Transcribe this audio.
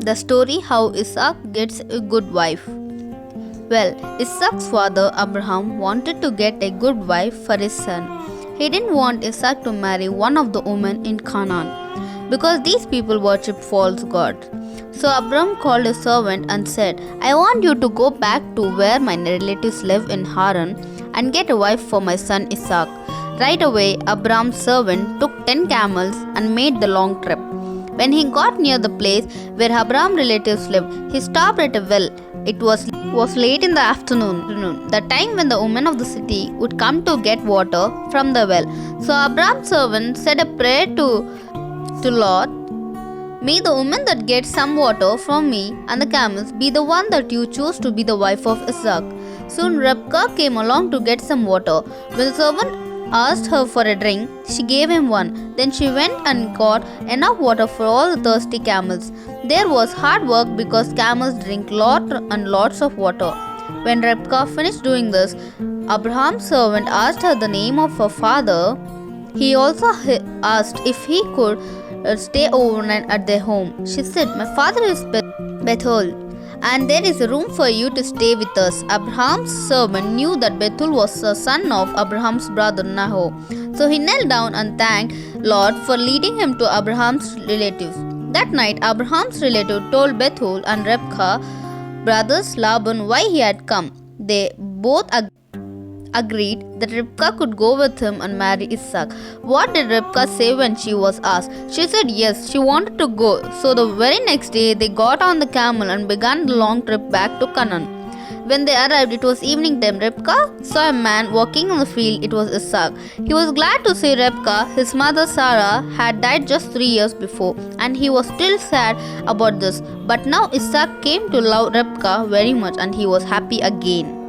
The story how Isaac gets a good wife. Well, Isaac's father Abraham wanted to get a good wife for his son. He didn't want Isaac to marry one of the women in Canaan because these people worshipped false gods. So Abraham called his servant and said, I want you to go back to where my relatives live in Haran and get a wife for my son Isaac. Right away, Abraham's servant took 10 camels and made the long trip. When he got near the place where Abraham's relatives lived, he stopped at a well. It was late in the afternoon, the time when the women of the city would come to get water from the well. So Abraham's servant said a prayer to Lord, may the woman that gets some water from me and the camels be the one that you choose to be the wife of Isaac. Soon Rebekah came along to get some water. When the servant asked her for a drink, she gave him one. Then she went and got enough water for all the thirsty camels. There was hard work because camels drink lots and lots of water. When Rebekah finished doing this, Abraham's servant asked her the name of her father. He also asked if he could stay overnight at their home. She said, my father is Bethuel, and there is room for you to stay with us. Abraham's servant knew that Bethuel was the son of Abraham's brother Nahor. So he knelt down and thanked Lord for leading him to Abraham's relatives. That night, Abraham's relative told Bethuel and Rebekah, brothers Laban, why he had come. They both agreed that Rebekah could go with him and marry Isaac. What did Rebekah say when she was asked? She said yes, she wanted to go. So the very next day they got on the camel and began the long trip back to Canaan. When they arrived, it was evening time. Rebekah saw a man walking on the field. It was Isaac. He was glad to see Rebekah. His mother Sarah had died just 3 years before, and he was still sad about this. But now Isaac came to love Rebekah very much, and he was happy again.